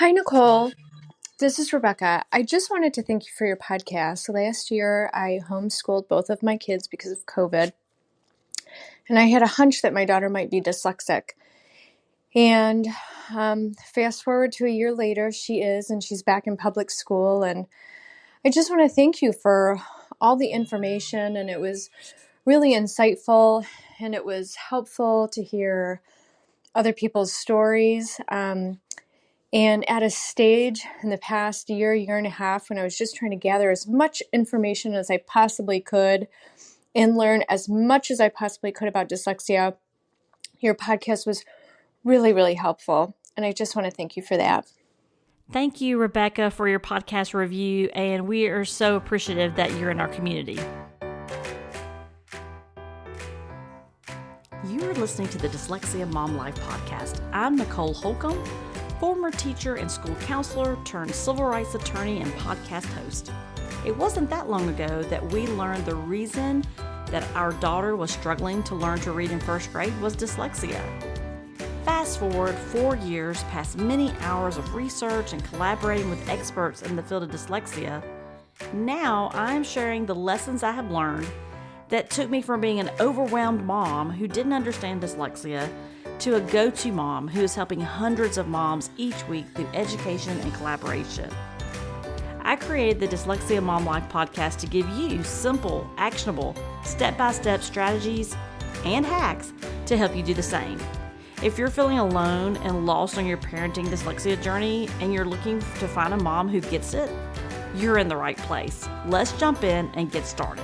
Hi, Nicole. This is Rebecca. I just wanted to thank you for your podcast. Last year, I homeschooled both of my kids because of COVID, and I had a hunch that my daughter might be dyslexic. And fast forward to a year later, she is, and she's back in public school. And I just want to thank you for all the information, and it was really insightful, and it was helpful to hear other people's stories. And at a stage in the past year and a half, when I was just trying to gather as much information as I possibly could and learn as much as I possibly could about dyslexia, your podcast was really, really helpful. And I just want to thank you for that. Thank you, Rebecca, for your podcast review, and we are so appreciative that you're in our community. You are listening to the Dyslexia Mom Life podcast. I'm Nicole Holcomb, former teacher and school counselor turned civil rights attorney and podcast host. It wasn't that long ago that we learned the reason that our daughter was struggling to learn to read in first grade was dyslexia. Fast forward 4 years past many hours of research and collaborating with experts in the field of dyslexia, now I'm sharing the lessons I have learned that took me from being an overwhelmed mom who didn't understand dyslexia to a go-to mom who is helping hundreds of moms each week through education and collaboration. I created the Dyslexia Mom Life podcast to give you simple, actionable, step-by-step strategies and hacks to help you do the same. If you're feeling alone and lost on your parenting dyslexia journey and you're looking to find a mom who gets it, you're in the right place. Let's jump in and get started.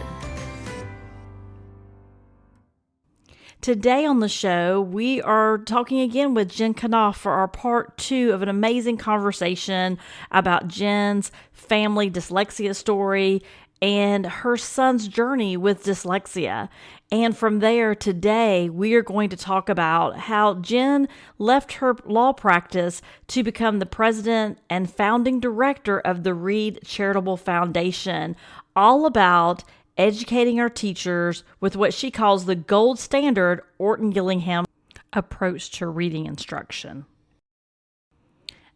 Today on the show, we are talking again with Jen Knopf for our part 2 of an amazing conversation about Jen's family dyslexia story and her son's journey with dyslexia. And from there, today, we are going to talk about how Jen left her law practice to become the president and founding director of the Reed Charitable Foundation, all about educating our teachers with what she calls the gold standard Orton-Gillingham approach to reading instruction.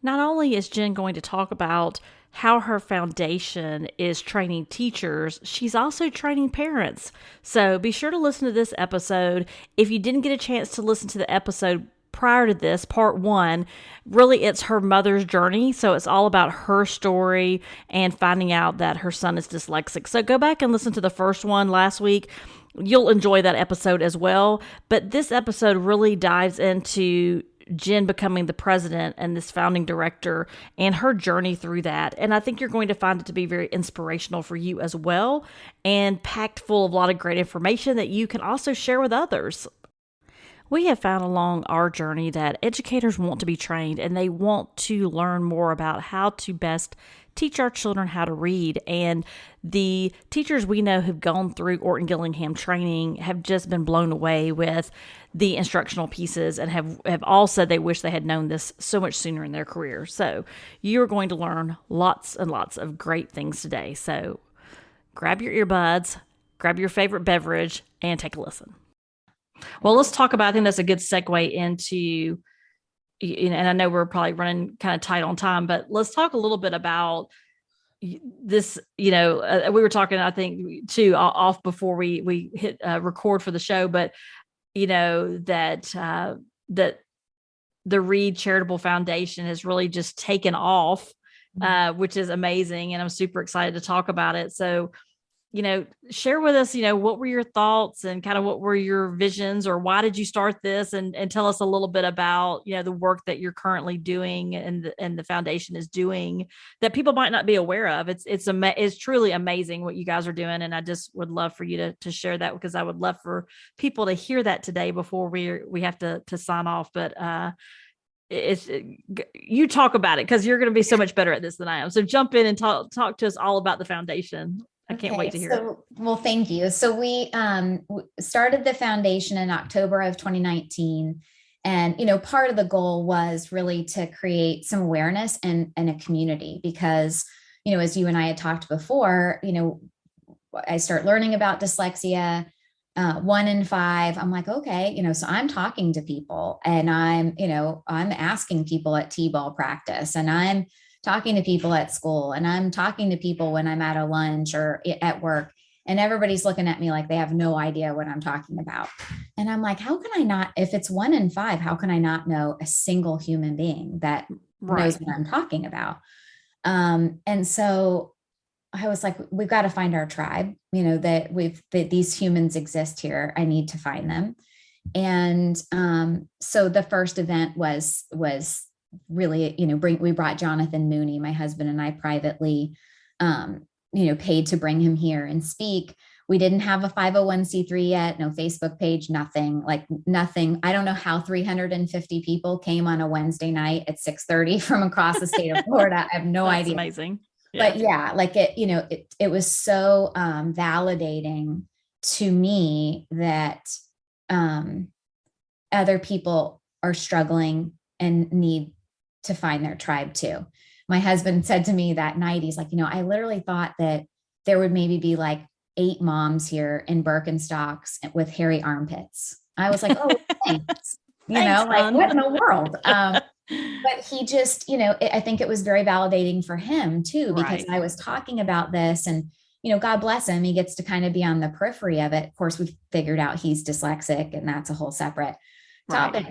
Not only is Jen going to talk about how her foundation is training teachers, she's also training parents. So be sure to listen to this episode. If you didn't get a chance to listen to the episode prior to this, part 1, really it's her mother's journey. So it's all about her story and finding out that her son is dyslexic. So go back and listen to the first one last week. You'll enjoy that episode as well. But this episode really dives into Jen becoming the president and this founding director and her journey through that. And I think you're going to find it to be very inspirational for you as well and packed full of a lot of great information that you can also share with others. We have found along our journey that educators want to be trained and they want to learn more about how to best teach our children how to read. And the teachers we know who've gone through Orton-Gillingham training have just been blown away with the instructional pieces and have all said they wish they had known this so much sooner in their career. So you're going to learn lots and lots of great things today. So grab your earbuds, grab your favorite beverage, and take a listen. Well, let's talk about, I think that's a good segue into, and I know we're probably running kind of tight on time, but let's talk a little bit about this. We were talking, I think, too, off before we hit record for the show, but, that the Reed Charitable Foundation has really just taken off, which is amazing. And I'm super excited to talk about it. So, share with us, what were your thoughts and kind of what were your visions, or why did you start this, and tell us a little bit about, the work that you're currently doing and the foundation is doing that people might not be aware of. It's truly amazing what you guys are doing. And I just would love for you to share that, because I would love for people to hear that today before we have to sign off. But, you talk about it, because you're going to be so much better at this than I am. So jump in and talk to us all about the foundation. I can't wait to hear it. Well, thank you. So we started the foundation in October of 2019. And, part of the goal was really to create some awareness and a community, because, as you and I had talked before, I start learning about dyslexia. 1 in 5. I'm like, okay, so I'm talking to people, and I'm asking people at T-ball practice, and I'm talking to people at school, and I'm talking to people when I'm at a lunch or at work, and everybody's looking at me like they have no idea what I'm talking about. And I'm like, how can I not, if it's 1 in 5, how can I not know a single human being that knows what I'm talking about? And so I was like, we've got to find our tribe, that these humans exist here. I need to find them. And so the first event was really, we brought Jonathan Mooney, my husband and I, privately, paid to bring him here and speak. We didn't have a 501c3 yet, no Facebook page, nothing. I don't know how 350 people came on a Wednesday night at 6:30 from across the state of Florida. I have no idea. Amazing. Yeah. But yeah, like it was so validating to me that other people are struggling and need to find their tribe too. My husband said to me that night, he's like, I literally thought that there would maybe be like 8 moms here in Birkenstocks with hairy armpits. I was like, oh, thanks. Thanks, like what in the world? But he just, I think it was very validating for him too, because I was talking about this, and, God bless him, he gets to kind of be on the periphery of it. Of course, we've figured out he's dyslexic, and that's a whole separate topic.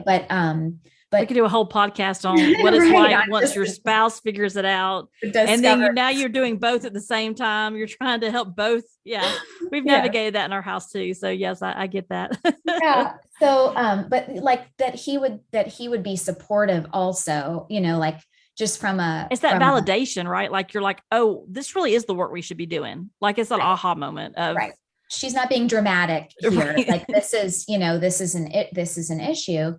But we could do a whole podcast on what it's like once your spouse figures it out. And then now you're doing both at the same time. You're trying to help both. Yeah. We've navigated that in our house too. So yes, I get that. Yeah. So, but like that he would be supportive also, like just from it's that validation, right? Like you're like, oh, this really is the work we should be doing. Like it's an aha moment of, right. She's not being dramatic here. Right. Like this is an issue.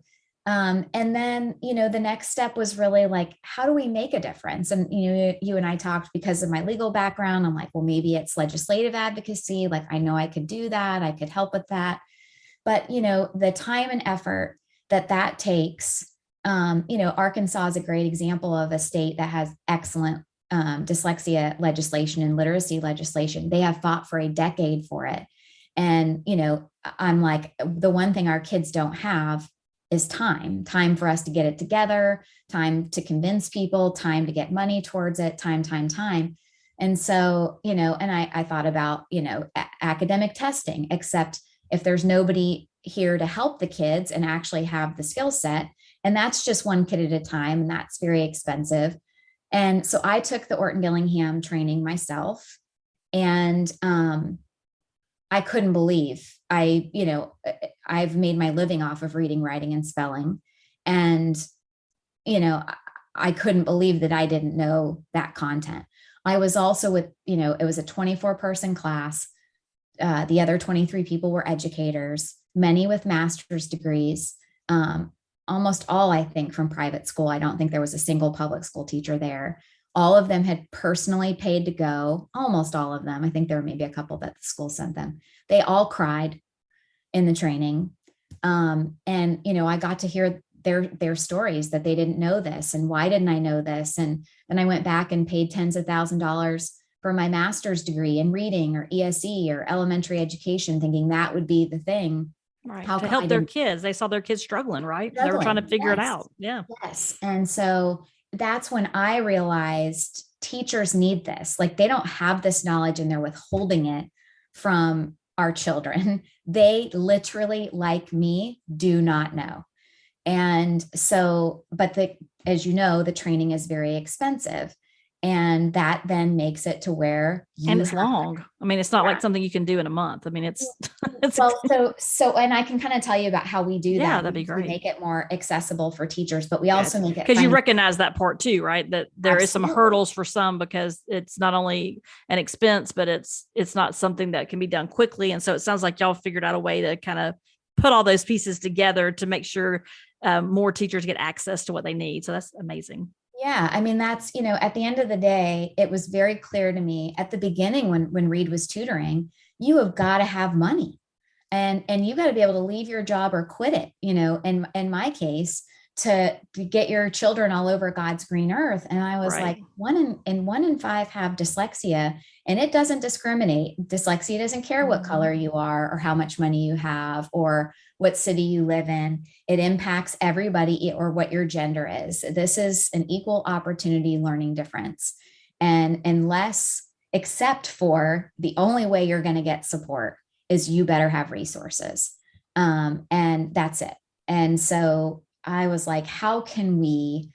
And then, the next step was really like, how do we make a difference? And, you and I talked because of my legal background. I'm like, well, maybe it's legislative advocacy. Like, I know I could do that. I could help with that. But, the time and effort that takes, Arkansas is a great example of a state that has excellent dyslexia legislation and literacy legislation. They have fought for a decade for it. And, I'm like, the one thing our kids don't have is time for us to get it together, time to convince people, time to get money towards it, time. And so, and I thought about, academic testing, except if there's nobody here to help the kids and actually have the skill set, and that's just one kid at a time, and that's very expensive. And so I took the Orton Gillingham training myself, and I couldn't believe I've made my living off of reading, writing, and spelling. And, I couldn't believe that I didn't know that content. I was also with, it was a 24-person class. The other 23 people were educators, many with master's degrees, almost all, I think, from private school. I don't think there was a single public school teacher there. All of them had personally paid to go, almost all of them. I think there were maybe a couple that the school sent them. They all cried in the training. And, I got to hear their stories that they didn't know this. And why didn't I know this? And then I went back and paid tens of thousands of dollars for my master's degree in reading or ESE or elementary education, thinking that would be the thing. Right. To help their kids. They saw their kids struggling, right? They were trying to figure it out. Yeah. Yes. And so that's when I realized teachers need this. Like they don't have this knowledge and they're withholding it from our children. They literally, like me, do not know. And so, but as you know, the training is very expensive. And that then makes it to where and it's long. I mean, it's not like something you can do in a month. I mean, it's well, so, and I can kind of tell you about how we do that. Yeah, that'd be great. We make it more accessible for teachers, but we also make it because you recognize that part too, right? That there is some hurdles for some because it's not only an expense, but it's not something that can be done quickly. And so it sounds like y'all figured out a way to kind of put all those pieces together to make sure more teachers get access to what they need. So that's amazing. Yeah. I mean, that's, at the end of the day, it was very clear to me at the beginning when Reed was tutoring, you have got to have money and you got to be able to leave your job or quit it. In my case, to get your children all over God's green earth. And I was like, Right. 1 in 5 have dyslexia, and it doesn't discriminate. Dyslexia doesn't care what color you are or how much money you have or what city you live in. It impacts everybody or what your gender is. This is an equal opportunity learning difference. And unless, except for the only way you're going to get support is you better have resources. And that's it. And so I was like, how can we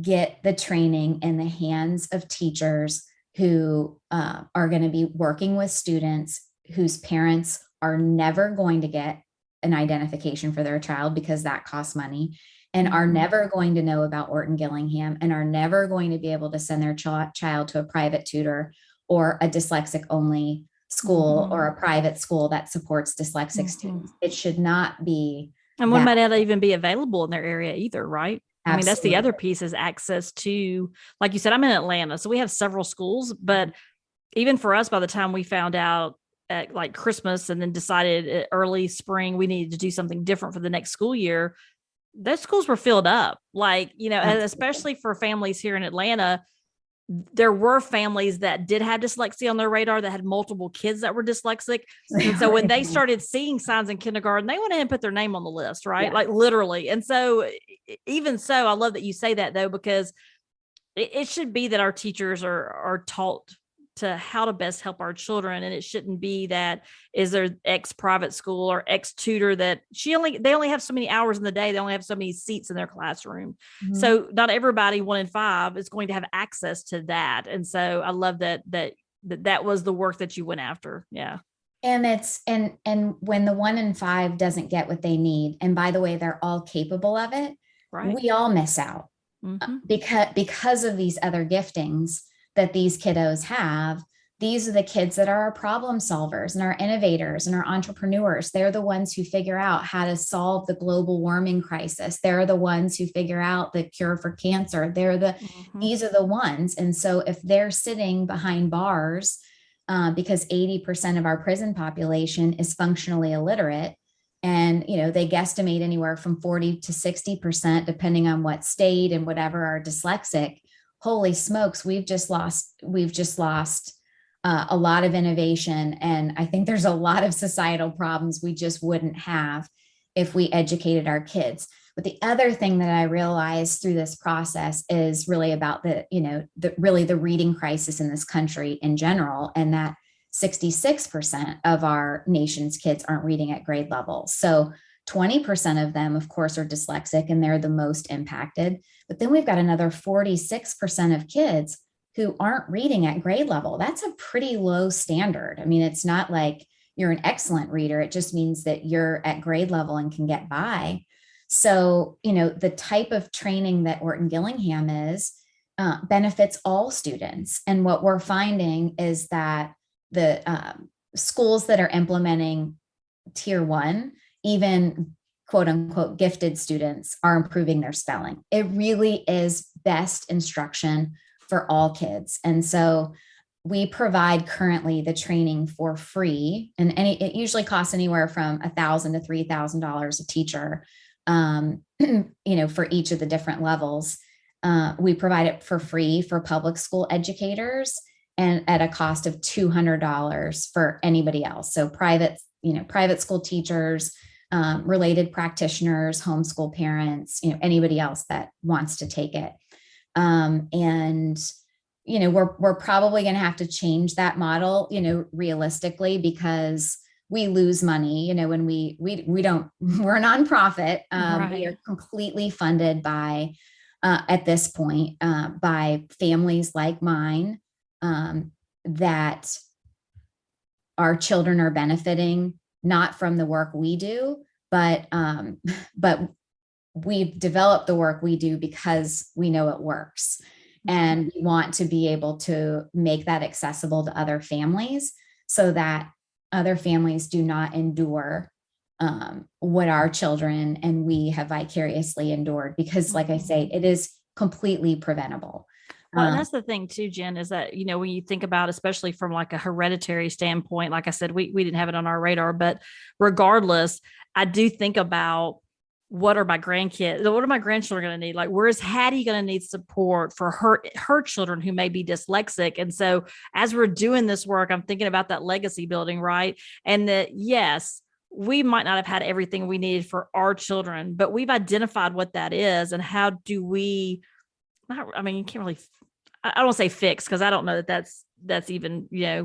get the training in the hands of teachers who are going to be working with students whose parents are never going to get an identification for their child because that costs money, and are never going to know about Orton Gillingham, and are never going to be able to send their child to a private tutor or a dyslexic only school or a private school that supports dyslexic students. It should not be. And one might not even be available in their area either, right? Absolutely. I mean, that's the other piece, is access to, like you said, I'm in Atlanta, so we have several schools, but even for us, by the time we found out at like Christmas and then decided early spring we needed to do something different for the next school year, those schools were filled up. Like, you know, and especially for families here in Atlanta, there were families that did have dyslexia on their radar that had multiple kids that were dyslexic. And so when they started seeing signs in kindergarten, they went ahead and put their name on the list, right? Yeah. Like literally. And so even so, I love that you say that though, because it should be that our teachers are taught to how to best help our children. And it shouldn't be that is there X private school or X tutor that they only have so many hours in the day. They only have so many seats in their classroom. Mm-hmm. So not everybody 1 in 5 is going to have access to that. And so I love that was the work that you went after. Yeah. And it's, and when the 1 in 5 doesn't get what they need, and by the way, they're all capable of it, right, we all miss out. Mm-hmm. because of these other giftings that these kiddos have. These are the kids that are our problem solvers and our innovators and our entrepreneurs. They're the ones who figure out how to solve the global warming crisis. They're the ones who figure out the cure for cancer. These are the ones. And so if they're sitting behind bars, because 80% of our prison population is functionally illiterate, and, you know, they guesstimate anywhere from 40 to 60%, depending on what state and whatever, are dyslexic. Holy smokes, we've just lost a lot of innovation. And I think there's a lot of societal problems we just wouldn't have if we educated our kids. But the other thing that I realized through this process is really about the reading crisis in this country in general, and that 66% of our nation's kids aren't reading at grade level. So 20% of them, of course, are dyslexic, and they're the most impacted. But then we've got another 46% of kids who aren't reading at grade level. That's a pretty low standard. I mean, it's not like you're an excellent reader. It just means that you're at grade level and can get by. So, you know, the type of training that Orton Gillingham is benefits all students. And what we're finding is that the schools that are implementing tier 1, even quote unquote gifted students, are improving their spelling. It really is best instruction for all kids. And so we provide currently the training for free, and it usually costs anywhere from $1,000 to $3,000 a teacher, you know, for each of the different levels. We provide it for free for public school educators, and at a cost of $200 for anybody else. So private school teachers, related practitioners, homeschool parents, you know, anybody else that wants to take it. And, you know, we're probably going to have to change that model, you know, realistically, because we lose money, you know, when we're a nonprofit. Right. We are completely funded by, at this point, by families like mine, that our children are benefiting, not from the work we do, but we've developed the work we do because we know it works. And we want to be able to make that accessible to other families so that other families do not endure what our children and we have vicariously endured, because like I say, it is completely preventable. Well, and that's the thing too, Jen, is that, you know, when you think about, especially from like a hereditary standpoint, like I said, we didn't have it on our radar, but regardless, I do think about what are my grandkids, what are my grandchildren going to need? Like, where is Hattie going to need support for her children who may be dyslexic? And so as we're doing this work, I'm thinking about that legacy building, right? And that, yes, we might not have had everything we needed for our children, but we've identified what that is. And how do we, I mean, you can't really, I don't say fix, because I don't know that that's even, Yeah.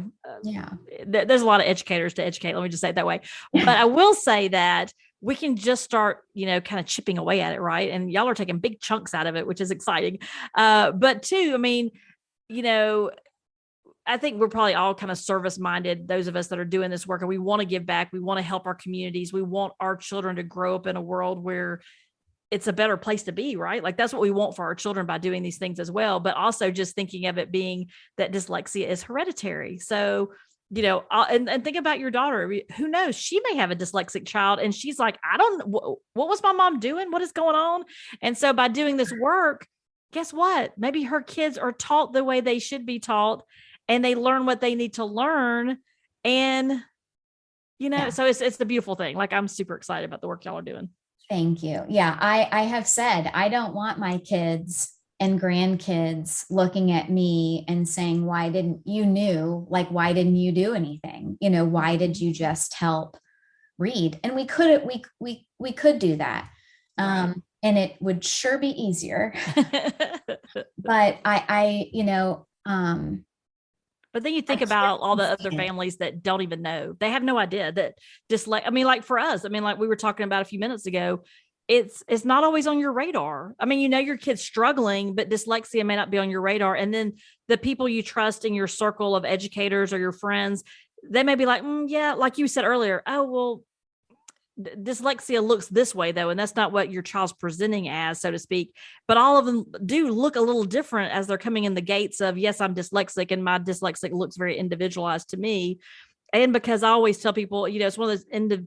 There's a lot of educators to educate. Let me just say it that way. But I will say that we can just start, kind of chipping away at it. Right. And y'all are taking big chunks out of it, which is exciting. But too, I mean, I think we're probably all kind of service minded, those of us that are doing this work, and we want to give back. We want to help our communities. We want our children to grow up in a world where it's a better place to be, right? Like, that's what we want for our children by doing these things as well. But also just thinking of it being that dyslexia is hereditary. So, and think about your daughter. Who knows? She may have a dyslexic child and she's like, I don't, what was my mom doing? What is going on? And so by doing this work, guess what? Maybe her kids are taught the way they should be taught, and they learn what they need to learn. And, so it's the beautiful thing. Like, I'm super excited about the work y'all are doing. Thank you. Yeah, I have said I don't want my kids and grandkids looking at me and saying, why didn't you do anything? Why did you just help read? And we could do that. Right. And it would sure be easier. But but then you think about all the other families that don't even know. They have no idea that like for us, like we were talking about a few minutes ago, it's not always on your radar. Your kid's struggling, but dyslexia may not be on your radar. And then the people you trust in your circle of educators or your friends, they may be like, yeah, like you said earlier, oh, well, dyslexia looks this way though, and that's not what your child's presenting as, so to speak. But all of them do look a little different as they're coming in the gates of, yes, I'm dyslexic, and my dyslexic looks very individualized to me. And because I always tell people, it's one of those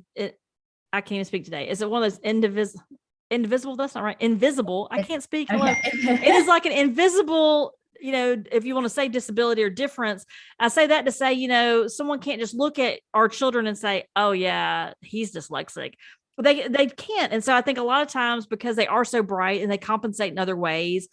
I can't even speak today. Is it one of those indivisible? That's not right. Invisible. I can't speak. Hello. It is like an invisible, if you want to say disability or difference, I say that to say, someone can't just look at our children and say, oh yeah, he's dyslexic. They can't. And so I think a lot of times, because they are so bright and they compensate in other ways,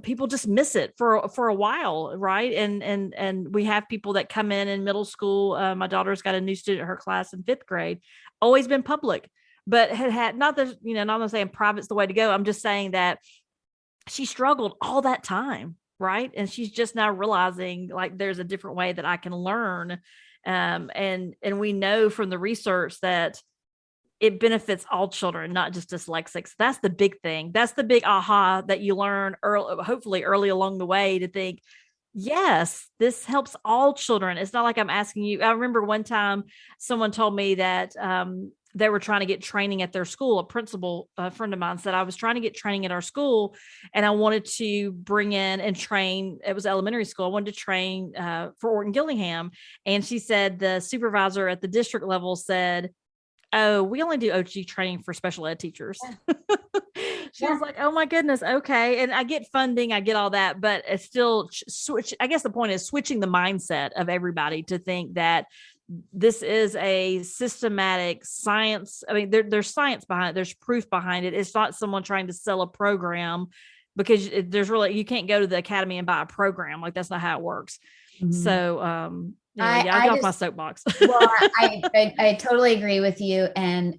people just miss it for a while. Right. And we have people that come in middle school. My daughter's got a new student in her class in 5th grade, always been public, but had not that, not I'm saying private's the way to go. I'm just saying that she struggled all that time. Right. And she's just now realizing, like, there's a different way that I can learn. And we know from the research that it benefits all children, not just dyslexics. That's the big thing. That's the big aha that you learn hopefully early along the way, to think, yes, this helps all children. It's not like I'm asking you. I remember one time someone told me that, they were trying to get training at their school. A principal, a friend of mine, said, I was trying to get training at our school, and I wanted to bring in and train. It was elementary school. I wanted to train for Orton Gillingham. And she said the supervisor at the district level said, oh, we only do OG training for special ed teachers. She was like, oh my goodness. Okay. And I get funding, I get all that, but it's still I guess the point is switching the mindset of everybody to think that this is a systematic science. There's science behind it. There's proof behind it. It's not someone trying to sell a program, because you can't go to the academy and buy a program. Like, that's not how it works. Mm-hmm. So, I get off my soapbox. Well, I totally agree with you. And,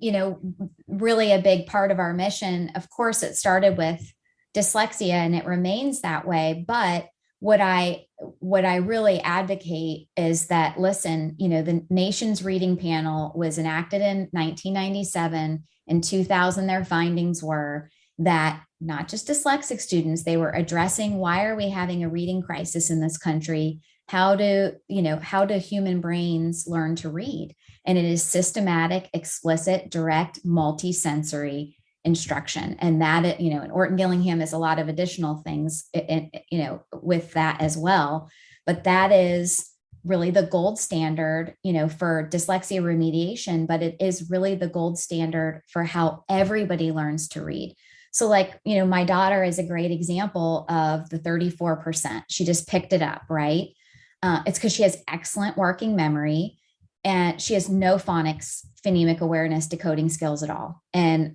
really a big part of our mission, of course, it started with dyslexia and it remains that way. But what I really advocate is that, listen, the nation's reading panel was enacted in 1997. In 2000, their findings were that not just dyslexic students, they were addressing, why are we having a reading crisis in this country? How do human brains learn to read? And it is systematic, explicit, direct, multi-sensory instruction. And that, and Orton Gillingham is a lot of additional things, with that as well. But that is really the gold standard, for dyslexia remediation, but it is really the gold standard for how everybody learns to read. So my daughter is a great example of the 34%. She just picked it up, right? It's because she has excellent working memory. and she has no phonics, phonemic awareness, decoding skills at all. And,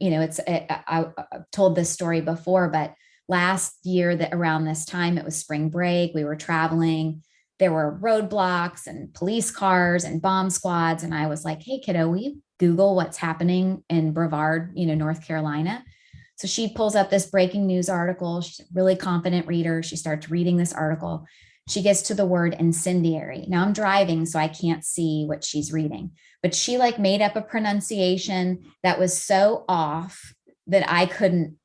I've told this story before, but last year that around this time, it was spring break, we were traveling, there were roadblocks and police cars and bomb squads. And I was like, hey, kiddo, will you Google what's happening in Brevard, North Carolina? So she pulls up this breaking news article. She's a really confident reader. She starts reading this article. She gets to the word incendiary. Now I'm driving, so I can't see what she's reading, but she like made up a pronunciation that was so off that I couldn't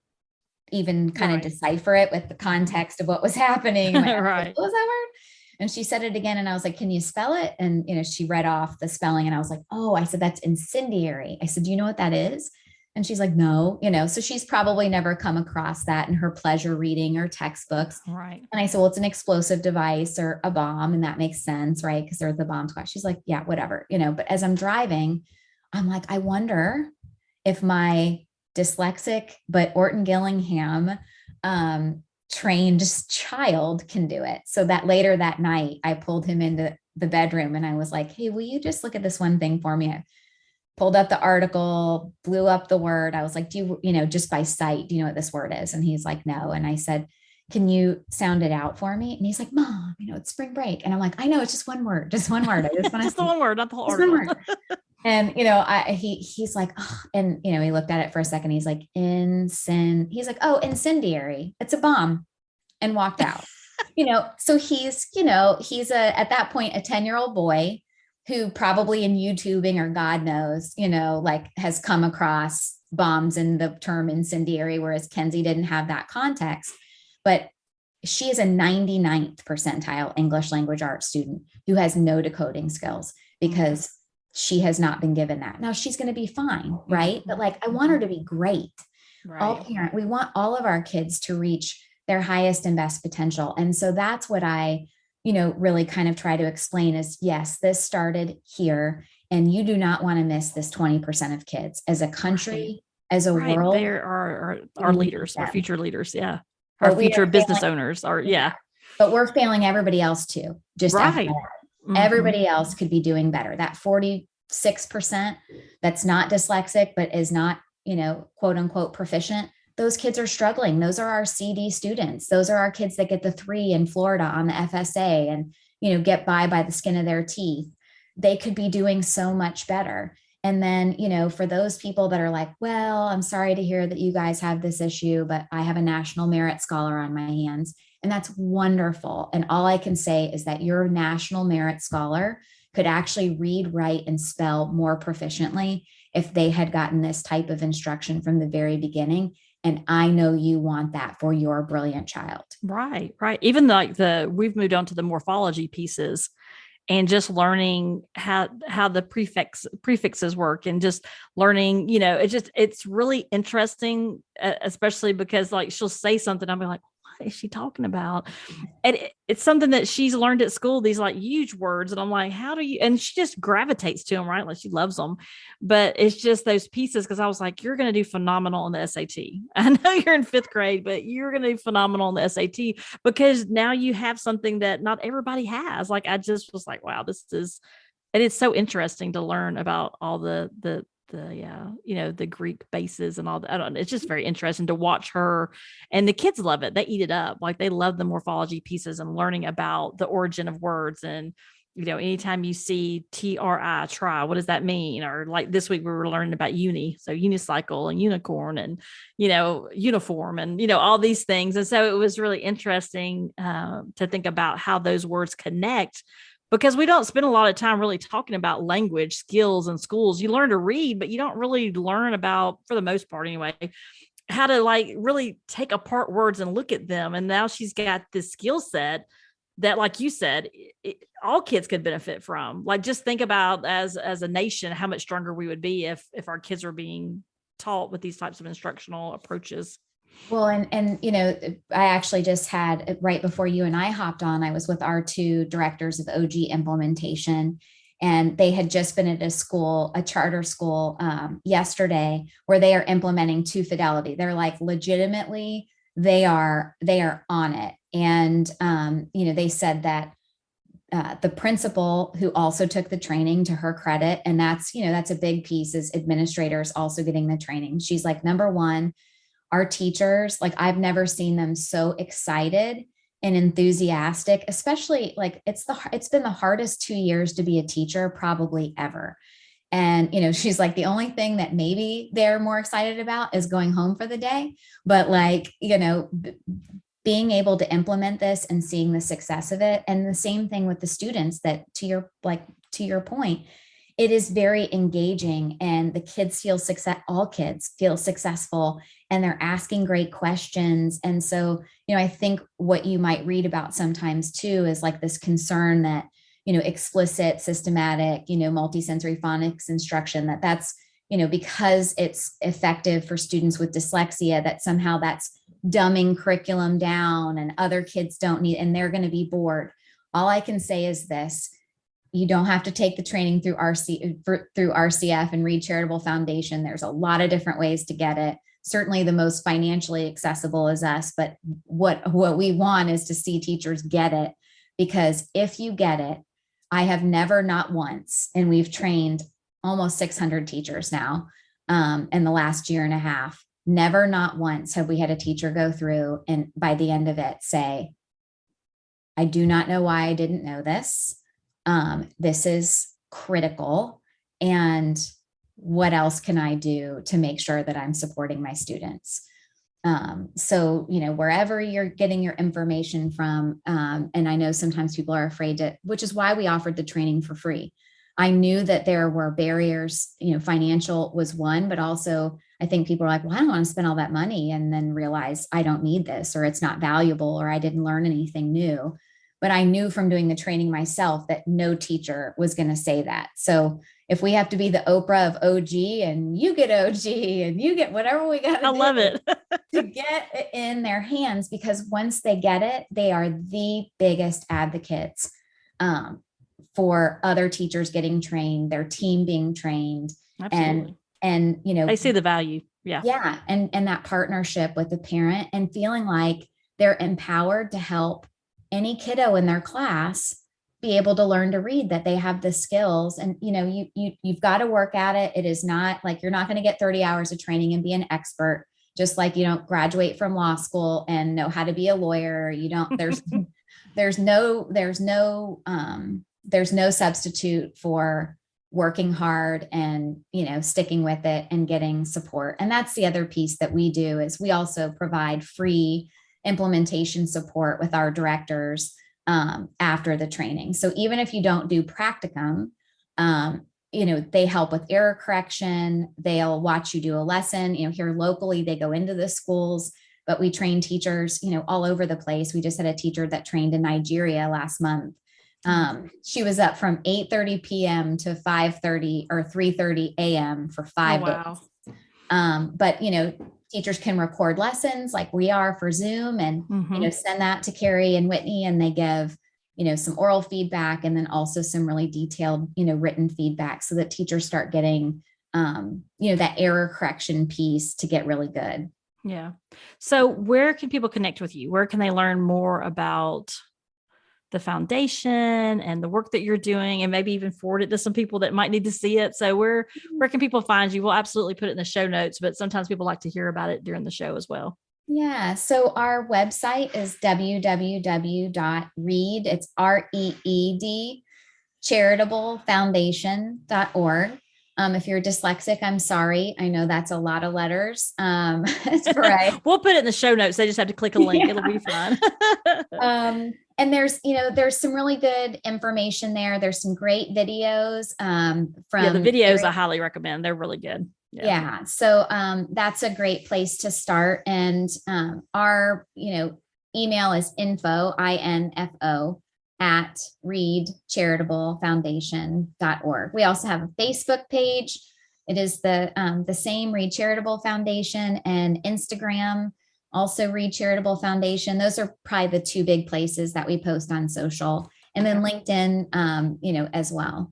even kind of decipher it with the context of what was happening. Like, Right. what was that word? And she said it again. And I was like, can you spell it? And, she read off the spelling and I was like, oh, I said, that's incendiary. I said, do you know what that is? And she's like, no, so she's probably never come across that in her pleasure reading or textbooks. Right. And I said, well, it's an explosive device or a bomb. And that makes sense, right? Because they're the bomb squad. She's like, yeah, whatever, but as I'm driving, I'm like, I wonder if my dyslexic, but Orton Gillingham, trained child can do it. So that later that night, I pulled him into the bedroom and I was like, hey, will you just look at this one thing for me? I pulled up the article, blew up the word. I was like, do you, just by sight, do you know what this word is? And he's like, no. And I said, can you sound it out for me? And he's like, Mom, it's spring break. And I'm like, I know, it's just one word, just one word. I just want to just the one word, not the whole article. And, he's like, oh, and, he looked at it for a second. He's like, he's like, oh, incendiary. It's a bomb, and walked out, so he's at that point, a 10-year-old boy who probably in YouTubing or God knows, like has come across bombs and the term incendiary, whereas Kenzie didn't have that context. But she is a 99th percentile English language arts student who has no decoding skills because she has not been given that. Now she's going to be fine, right? But like, I want her to be great. Right. We want all of our kids to reach their highest and best potential. And so that's what I really kind of try to explain is, yes, this started here and you do not want to miss this 20% of kids as a country, as a world. They are our leaders, our future leaders. Yeah. Our future business owners are, But we're failing everybody else too. Just everybody else could be doing better. That 46% that's not dyslexic, but is not, quote unquote proficient. Those kids are struggling. Those are our CD students. Those are our kids that get the 3 in Florida on the FSA and, get by the skin of their teeth. They could be doing so much better. And then, for those people that are like, well, I'm sorry to hear that you guys have this issue, but I have a National Merit Scholar on my hands. And that's wonderful. And all I can say is that your National Merit Scholar could actually read, write, and spell more proficiently if they had gotten this type of instruction from the very beginning. And I know you want that for your brilliant child. Right. Even like we've moved on to the morphology pieces and just learning how the prefixes work and just learning, it's really interesting, especially because like she'll say something. I'll be like, what is she talking about? And it's something that she's learned at school, these like huge words. And I'm like, how do you, and she just gravitates to them, right? Like she loves them, but it's just those pieces. Cause I was like, you're going to do phenomenal on the SAT. I know you're in 5th grade, but you're going to do phenomenal on the SAT because now you have something that not everybody has. Like, I just was like, wow, and it's so interesting to learn about all the Greek bases and all that. It's just very interesting to watch her, and the kids love it. They eat it up. Like they love the morphology pieces and learning about the origin of words. And, anytime you see try, what does that mean? Or like this week we were learning about so unicycle and unicorn and, uniform and, all these things. And so it was really interesting to think about how those words connect, because we don't spend a lot of time really talking about language skills in schools. You learn to read, but you don't really learn about, for the most part anyway, how to like really take apart words and look at them. And now she's got this skill set that, like you said, all kids could benefit from. Like, just think about as a nation, how much stronger we would be if our kids were being taught with these types of instructional approaches. Well, and I actually just had, right before you and I hopped on, I was with our 2 directors of OG implementation, and they had just been at a charter school yesterday where they are implementing to fidelity. They're like, legitimately, they are on it. And, they said that the principal who also took the training, to her credit, and that's a big piece, is administrators also getting the training. She's like, number one, our teachers, like I've never seen them so excited and enthusiastic, especially like it's been the hardest 2 years to be a teacher probably ever. And, she's like, the only thing that maybe they're more excited about is going home for the day. But like, being able to implement this and seeing the success of it. And the same thing with the students, that to your point, it is very engaging, and the kids feel success. All kids feel successful, and they're asking great questions. And so, I think what you might read about sometimes too is like this concern that, explicit, systematic, multisensory phonics instruction, that's, because it's effective for students with dyslexia, that somehow that's dumbing curriculum down and other kids don't need, and they're going to be bored. All I can say is this: you don't have to take the training through RCF and Read Charitable Foundation. There's a lot of different ways to get it. Certainly the most financially accessible is us, but what we want is to see teachers get it, because if you get it, I have never, not once, and we've trained almost 600 teachers now in the last year and a half, never, not once have we had a teacher go through and by the end of it say, I do not know why I didn't know this. This is critical. And what else can I do to make sure that I'm supporting my students? So, wherever you're getting your information from, and I know sometimes people are afraid to, which is why we offered the training for free. I knew that there were barriers, financial was one, but also I think people are like, well, I don't want to spend all that money and then realize I don't need this, or it's not valuable, or I didn't learn anything new. But I knew from doing the training myself that no teacher was going to say that. So if we have to be the Oprah of OG, and you get OG and you get whatever we got to do, I love it. to get it in their hands, because once they get it, they are the biggest advocates for other teachers getting trained, their team being trained. Absolutely. And they see the value. Yeah. And that partnership with the parent, and feeling like they're empowered to help any kiddo in their class be able to learn to read, that they have the skills. And you've got to work at it. It is not like, you're not going to get 30 hours of training and be an expert, just like you don't graduate from law school and know how to be a lawyer. You don't, there's no substitute for working hard and, sticking with it and getting support. And that's the other piece that we do, is we also provide free implementation support with our directors after the training. So even if you don't do practicum, they help with error correction. They'll watch you do a lesson. Here locally, they go into the schools, but we train teachers, all over the place. We just had a teacher that trained in Nigeria last month. She was up from 8:30 p.m. to 5:30 or 3:30 a.m. for 5 days. But teachers can record lessons like we are for Zoom, and send that to Carrie and Whitney, and they give some oral feedback, and then also some really detailed written feedback, so that teachers start getting that error correction piece to get really good. Yeah. So where can people connect with you? Where can they learn more about the foundation and the work that you're doing, and maybe even forward it to some people that might need to see it? So where can people find you? We'll absolutely put it in the show notes, but sometimes people like to hear about it during the show as well. Yeah. So our website is www.reed, it's REED, charitablefoundation.org. If you're dyslexic, I'm sorry. I know that's a lot of letters. It's right. We'll put it in the show notes. They just have to click a link. Yeah. It'll be fun. And there's some really good information there. There's some great videos from the videos I highly recommend. They're really good. Yeah. So that's a great place to start. And our, email is info at readcharitablefoundation.org. We also have a Facebook page. It is the same, Read Charitable Foundation, and Instagram, also Read Charitable Foundation. Those are probably the two big places that we post on social, and then LinkedIn, as well.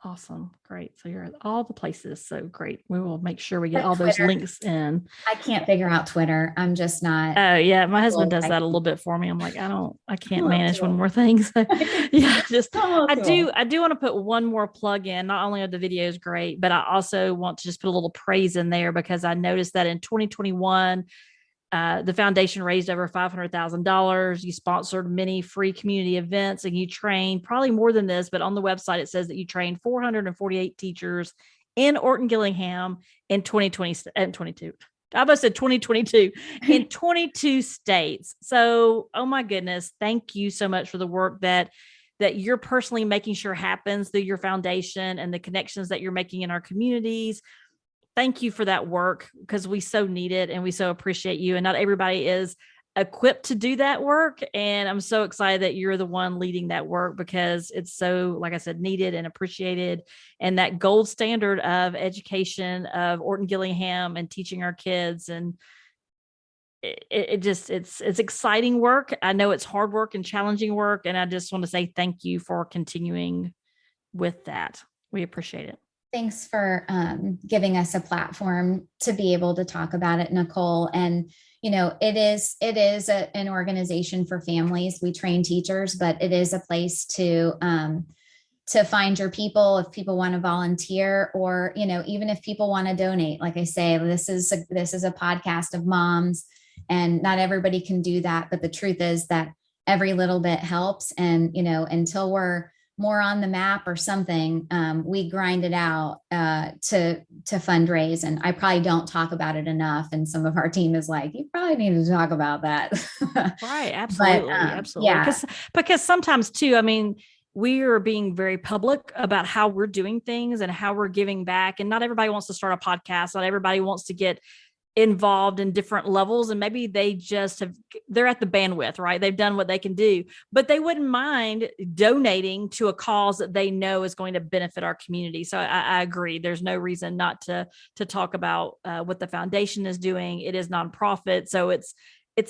Awesome. Great. So you're at all the places. So great. We will make sure we get But all those Twitter, links in. I can't figure out Twitter. I'm just not. Oh yeah. My husband Well, does I that a little bit for me. I'm like, I I'm a can't little manage too one old. more thing. So yeah, I'm a little too old. I do want to put one more plug in. Not only are the videos great, but I also want to just put a little praise in there because I noticed that in 2021, the foundation raised over $500,000. You sponsored many free community events and you trained probably more than this, but on the website, it says that you trained 448 teachers in Orton Gillingham in 2020 and 22. I almost said 2022 in 22 states. So, oh my goodness, thank you so much for the work that you're personally making sure happens through your foundation and the connections that you're making in our communities. Thank you for that work because we so need it and we so appreciate you. And not everybody is equipped to do that work. And I'm so excited that you're the one leading that work because it's so, like I said, needed and appreciated. And that gold standard of education of Orton Gillingham and teaching our kids. And it's exciting work. I know it's hard work and challenging work. And I just want to say thank you for continuing with that. We appreciate it. Thanks for giving us a platform to be able to talk about it, Nicole. And it is an organization for families. We train teachers, but it is a place to find your people if people want to volunteer, or even if people want to donate. Like I say, this is a podcast of moms, and not everybody can do that. But the truth is that every little bit helps, and until we're more on the map or something, we grind it out to fundraise. And I probably don't talk about it enough. And some of our team is like, you probably need to talk about that. Right. Absolutely. But, absolutely. Yeah. Because sometimes too, I mean, we are being very public about how we're doing things and how we're giving back. And not everybody wants to start a podcast. Not everybody wants to get involved in different levels, and maybe they're at the bandwidth, right? They've done what they can do, but they wouldn't mind donating to a cause that they know is going to benefit our community. So I agree. There's no reason not to talk about what the foundation is doing. It is nonprofit, so it's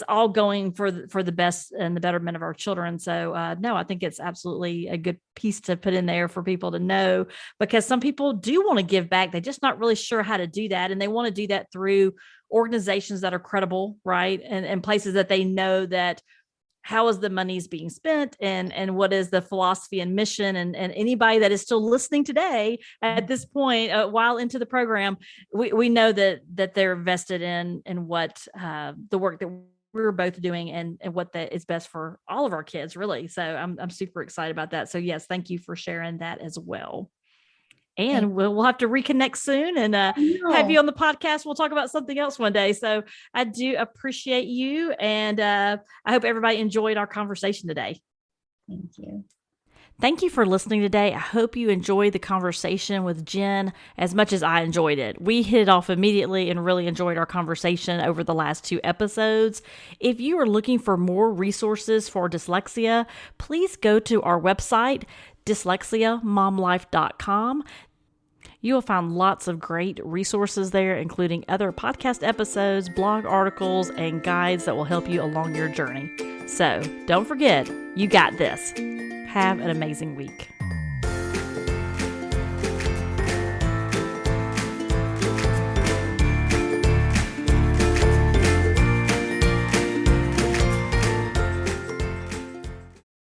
all going for the best and the betterment of our children. So no, I think it's absolutely a good piece to put in there for people to know, because some people do want to give back. They're just not really sure how to do that. And they want to do that through organizations that are credible, right? And places that they know that how is the money's being spent, and what is the philosophy and mission. And anybody that is still listening today at this point, while into the program, we know that they're vested in what the work that we're both doing and what that is best for all of our kids, really. So I'm super excited about that. So yes, thank you for sharing that as well. And we'll have to reconnect soon and have you on the podcast. We'll talk about something else one day. So I do appreciate you. And I hope everybody enjoyed our conversation today. Thank you. Thank you for listening today. I hope you enjoyed the conversation with Jen as much as I enjoyed it. We hit it off immediately and really enjoyed our conversation over the last 2 episodes. If you are looking for more resources for dyslexia, please go to our website, dyslexiamomlife.com. You will find lots of great resources there, including other podcast episodes, blog articles, and guides that will help you along your journey. So don't forget, you got this. Have an amazing week.